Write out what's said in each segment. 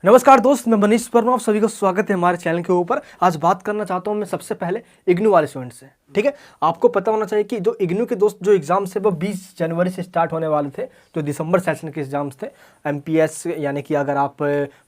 नमस्कार दोस्त, मैं मनीष वर्मा, आप सभी का स्वागत है हमारे चैनल के ऊपर। आज बात करना चाहता हूं मैं सबसे पहले इग्नू वाले स्टूडेंट से। ठीक है, आपको पता होना चाहिए कि जो इग्नू के दोस्त जो एग्जाम्स थे वो 20 जनवरी से स्टार्ट होने वाले थे, जो दिसंबर सेशन के एग्जाम्स थे। एमपीएस यानी कि अगर आप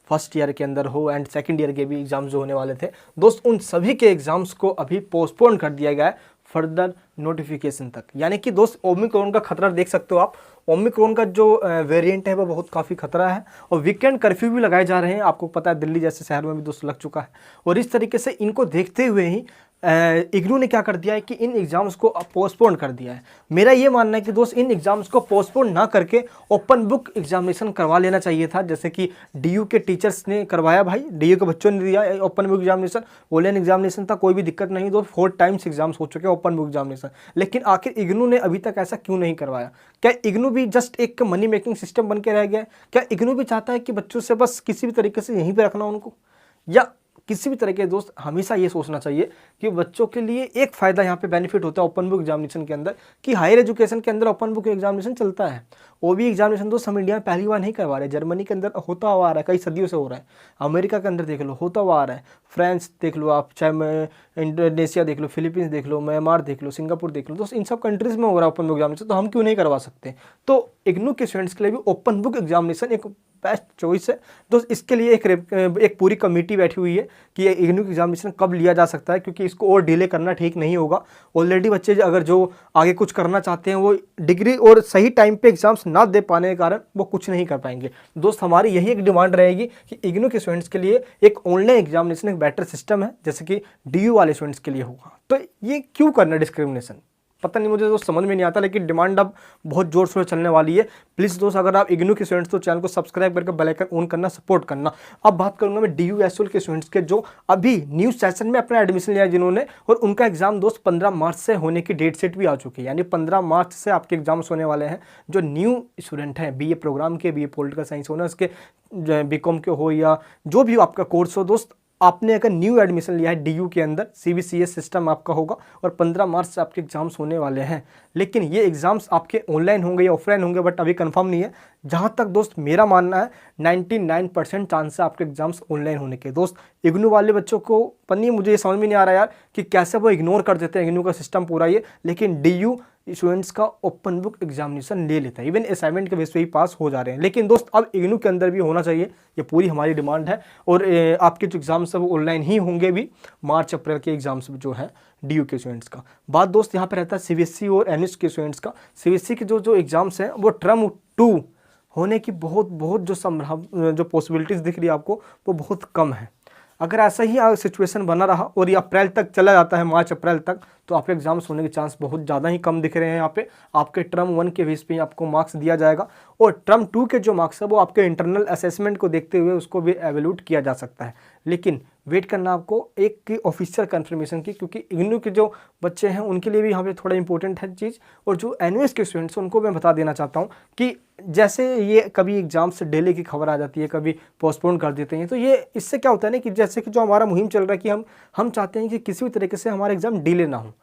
फर्स्ट ईयर के अंदर हो एंड सेकंड ईयर के भी एग्जाम्स जो होने वाले थे दोस्त, उन सभी के एग्जाम्स को अभी पोस्टपोन कर दिया गया है फर्दर नोटिफिकेशन तक। यानी कि दोस्त ओमिक्रॉन का खतरा देख सकते हो आप। ओमिक्रॉन का जो वेरिएंट है वो बहुत काफ़ी खतरा है और वीकेंड कर्फ्यू भी लगाए जा रहे हैं। आपको पता है दिल्ली जैसे शहर में भी दोस्त लग चुका है और इस तरीके से इनको देखते हुए ही इग्नू ने क्या कर दिया है कि इन एग्जाम्स को पोस्टपोन कर दिया है। मेरा ये मानना है कि दोस्त इन एग्जाम्स को पोस्टपोन ना करके ओपन बुक एग्जामिनेशन करवा लेना चाहिए था, जैसे कि डीयू के टीचर्स ने करवाया। भाई डीयू के बच्चों ने दिया open book examination, online examination था, कोई भी दिक्कत नहीं। दोस्त 4 टाइम्स एग्जाम्स हो चुके हैं ओपन बुक एग्जामिनेशन, लेकिन आखिर इग्नू ने अभी तक ऐसा क्यों नहीं करवाया? क्या इग्नू भी जस्ट एक मनी मेकिंग सिस्टम बन के रह गया है? क्या इग्नू भी चाहता है कि बच्चों से बस किसी भी तरीके से यहीं पे रखना उनको, या किसी भी तरीके दोस्त हमेशा ये सोचना चाहिए कि बच्चों के लिए एक फ़ायदा यहाँ पे बेनिफिट होता है ओपन बुक एग्जामिनेशन के अंदर, कि हायर एजुकेशन के अंदर ओपन बुक एग्जामिनेशन चलता है। ओबी एग्जामिनेशन दोस्त हम इंडिया में पहली बार नहीं करवा रहे, जर्मनी के अंदर होता हुआ आ रहा है, कई सदियों से हो रहा है। अमेरिका के अंदर देख लो होता हुआ आ रहा है, फ्रांस देख लो आप, चाहे इंडोनेशिया देख लो, फिलीपींस देख लो, म्यांमार देख लो, सिंगापुर देख लो दोस्त, इन सब कंट्रीज़ में हो रहा है ओपन बुक एग्जामिनेशन, तो हम क्यों नहीं करवा सकते? तो इग्नू के स्टूडेंट्स के लिए भी ओपन बुक एग्जामिनेशन एक बेस्ट चॉइस है दोस्त। इसके लिए एक पूरी कमेटी बैठी हुई है कि इग्नू एग्जामिनेशन कब लिया जा सकता है, क्योंकि इसको और डिले करना ठीक नहीं होगा। ऑलरेडी बच्चे अगर जो आगे कुछ करना चाहते हैं वो डिग्री और सही टाइम पे एग्जाम्स ना दे पाने के कारण वो कुछ नहीं कर पाएंगे। दोस्त हमारी यही एक डिमांड रहेगी कि इग्नू के स्टूडेंट्स के लिए एक ऑनलाइन एग्जामिनेशन एक बेटर सिस्टम है, जैसे कि डीयू वाले स्टूडेंट्स के लिए होगा। तो ये क्यों करना डिस्क्रिमिनेशन, पता नहीं, मुझे दोस्त समझ में नहीं आता, लेकिन डिमांड अब बहुत जोर शोर चलने वाली है। प्लीज़ दोस्त अगर आप इग्नू के स्टूडेंट्स तो चैनल को सब्सक्राइब करके बेल आइकन ऑन करना, सपोर्ट करना। अब बात करूंगा मैं डीयू एसएल के स्टूडेंट्स के जो अभी न्यू सेशन में अपना एडमिशन लिया जिन्होंने, और उनका एग्जाम दोस्त 15 मार्च से होने की डेट सेट भी आ चुकी है। यानी 15 मार्च से आपके एग्जाम्स होने वाले हैं। जो न्यू स्टूडेंट हैं बीए प्रोग्राम के, बीए पॉलिटिकल साइंस होना उसके, बीकॉम के हो या जो भी आपका कोर्स हो दोस्त, आपने अगर न्यू एडमिशन लिया है डीयू के अंदर, सीबीसीएस सिस्टम आपका होगा और 15 मार्च से आपके एग्जाम्स होने वाले हैं। लेकिन ये एग्जाम्स आपके ऑनलाइन होंगे या ऑफलाइन होंगे, बट अभी कंफर्म नहीं है। जहाँ तक दोस्त मेरा मानना है 99% चांस है आपके एग्जाम्स ऑनलाइन होने के। दोस्त इग्नू वाले बच्चों को पन्नी, मुझे ये समझ में नहीं आ रहा यार कि कैसे वो इग्नोर कर देते हैं इग्नू का सिस्टम पूरा ये, लेकिन डीयू स्टूडेंट्स का ओपन बुक एग्जामिनेशन ले लेता है, इवन असाइनमेंट के बेस पे ही पास हो जा रहे हैं। लेकिन दोस्त अब इग्नू के अंदर भी होना चाहिए, ये पूरी हमारी डिमांड है। और आपके जो एग्जाम्स है वो ऑनलाइन ही होंगे भी, मार्च अप्रैल के एग्जाम्स जो है डीयू के स्टूडेंट्स का। बात दोस्त यहाँ पे रहता है सीबीएसई और एनएस के स्टूडेंट्स का। सीबीएसई के जो एग्जाम्स हैं वो टर्म 2 होने की बहुत जो पॉसिबिलिटीज़ दिख रही है आपको वो बहुत कम है। अगर ऐसा ही सिचुएशन बना रहा और ये अप्रैल तक चला जाता है, मार्च अप्रैल तक, तो आपके एग्जाम्स होने के चांस बहुत ज़्यादा ही कम दिख रहे हैं। यहाँ पे आपके टर्म 1 के बेस पे आपको मार्क्स दिया जाएगा और टर्म 2 के जो मार्क्स है वो आपके इंटरनल असेसमेंट को देखते हुए उसको भी एवेल्यूट किया जा सकता है। लेकिन वेट करना आपको एक की ऑफिशियल कंफर्मेशन की, क्योंकि इग्नू के जो बच्चे हैं उनके लिए भी यहाँ पे थोड़ा इंपॉर्टेंट है चीज़। और जो एनयूएस के स्टूडेंट्स हैं उनको मैं बता देना चाहता हूँ कि जैसे ये कभी एग्जाम से डिले की खबर आ जाती है, कभी पोस्टपोन कर देते हैं, तो ये इससे क्या होता है ना कि जैसे कि जो हमारा मुहिम चल रहा है कि हम चाहते हैं कि किसी भी तरीके से हमारा एग्जाम डिले ना हो।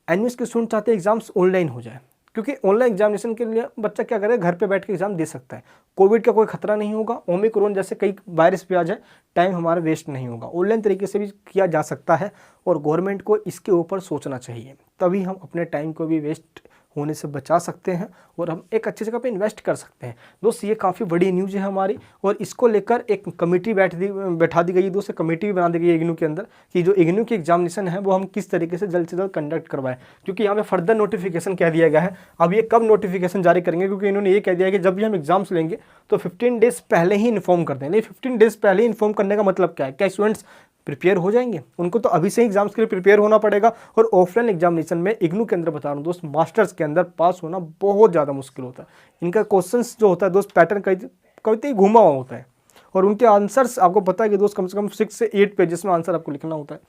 एनयूएस के स्टूडेंट चाहते हैं एग्जाम्स ऑनलाइन हो जाए, क्योंकि ऑनलाइन एग्जामिनेशन के लिए बच्चा क्या करे, घर पे बैठ के एग्जाम दे सकता है। कोविड का कोई खतरा नहीं होगा, ओमिक्रॉन जैसे कई वायरस पे आ जाए, टाइम हमारा वेस्ट नहीं होगा, ऑनलाइन तरीके से भी किया जा सकता है। और गवर्नमेंट को इसके ऊपर सोचना चाहिए, तभी हम अपने टाइम को भी वेस्ट होने से बचा सकते हैं और हम एक अच्छी जगह पे इन्वेस्ट कर सकते हैं। दोस्त ये काफ़ी बड़ी न्यूज़ है हमारी और इसको लेकर एक कमेटी बैठा दी गई, दोस्त कमेटी भी बना दी गई है इग्नू के अंदर कि जो इग्नू की एग्जामिनेशन है वो हम किस तरीके से जल्द कंडक्ट करवाएं, क्योंकि यहाँ पे फर्दर नोटिफिकेशन कह दिया गया है। अब ये कब नोटिफिकेशन जारी करेंगे, क्योंकि इन्होंने ये कह दिया है कि जब भी हम एग्जाम्स लेंगे तो 15 डेज पहले ही इन्फॉर्म कर दें। नहीं, 15 डेज पहले ही इन्फॉर्म करने का मतलब क्या है? क्या स्टूडेंट्स प्रिपेयर हो जाएंगे? उनको तो अभी से ही एग्जाम्स के लिए प्रिपेयर होना पड़ेगा। और ऑफलाइन एग्जामिनेशन में इग्नू के अंदर बता रहा हूँ दोस्त, मास्टर्स के अंदर पास होना बहुत ज़्यादा मुश्किल होता है। इनका क्वेश्चंस जो होता है दोस्त, पैटर्न कभी घुमा हुआ होता है और उनके आंसर्स आपको पता है कि दोस्त कम से कम 6 से 8 पेजेस में आंसर आपको लिखना होता है।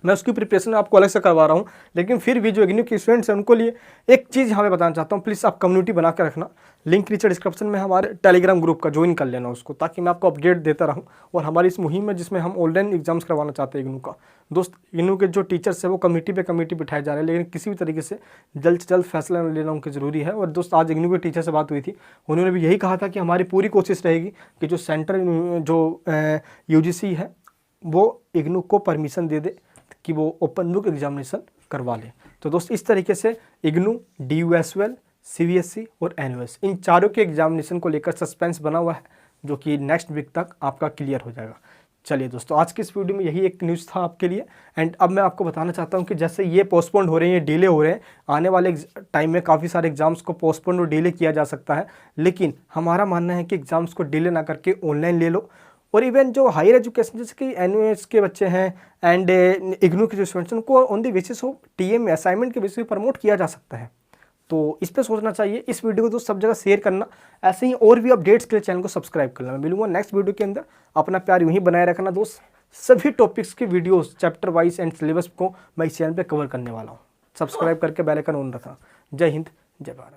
मैं उसकी प्रिपरेशन आपको अलग से करवा रहा हूँ। लेकिन फिर भी जो इग्नू के स्टूडेंट्स हैं उनको लिए एक चीज़ यहाँ पे बताना चाहता हूँ, प्लीज़ आप कम्युनिटी बना के रखना। लिंक नीचे डिस्क्रिप्शन में हमारे टेलीग्राम ग्रुप का ज्वाइन कर लेना उसको, ताकि मैं आपको अपडेट देता रहूँ। और हमारी इस मुहिम में जिसमें हम ऑनलाइन एग्जाम्स करवाना चाहते हैं इग्नू का, दोस्त इग्नू के जो टीचर्स हैं वो कमेटी पे कमेटी बिठाए जा रहे हैं, लेकिन किसी भी तरीके से जल्द से जल्द फैसला लेना उनकी ज़रूरी है। और दोस्त आज इग्नू के टीचर से बात हुई थी, उन्होंने भी यही कहा था कि हमारी पूरी कोशिश रहेगी कि जो सेंटर जो UGC है वो इग्नू को परमिशन दे दे कि वो ओपन बुक एग्जामिनेशन करवा ले। तो दोस्त इस तरीके से इग्नू, DUSL, CBSE और NUS इन चारों के एग्जामिनेशन को लेकर सस्पेंस बना हुआ है, जो कि नेक्स्ट वीक तक आपका क्लियर हो जाएगा। चलिए दोस्तों, आज की इस वीडियो में यही एक न्यूज़ था आपके लिए। एंड अब मैं आपको बताना चाहता हूँ कि जैसे ये पोस्टपोन्ड हो रहे हैं, ये डिले हो रहे हैं, आने वाले टाइम में काफ़ी सारे एग्जाम्स को पोस्टपोन्ड और डिले किया जा सकता है। लेकिन हमारा मानना है कि एग्जाम्स को डिले ना करके ऑनलाइन ले लो। और इवन जो हायर एजुकेशन जैसे कि NUS के बच्चे हैं एंड इग्नू के जो स्टूडेंट्स हैं उनको on the basis of TM assignment के बेसिस पे प्रमोट किया जा सकता है। तो इस पर सोचना चाहिए। इस वीडियो को तो सब जगह शेयर करना, ऐसे ही और भी अपडेट्स के लिए चैनल को सब्सक्राइब करना। मैं मिलूंगा नेक्स्ट वीडियो के अंदर। अपना प्यार यूं ही बनाए रखना दोस्त। सभी टॉपिक्स की videos chapter wise and syllabus को मैं इस चैनल पे कवर करने वाला हूँ। सब्सक्राइब करके बेल आइकन ऑन रखना। जय हिंद, जय भारत।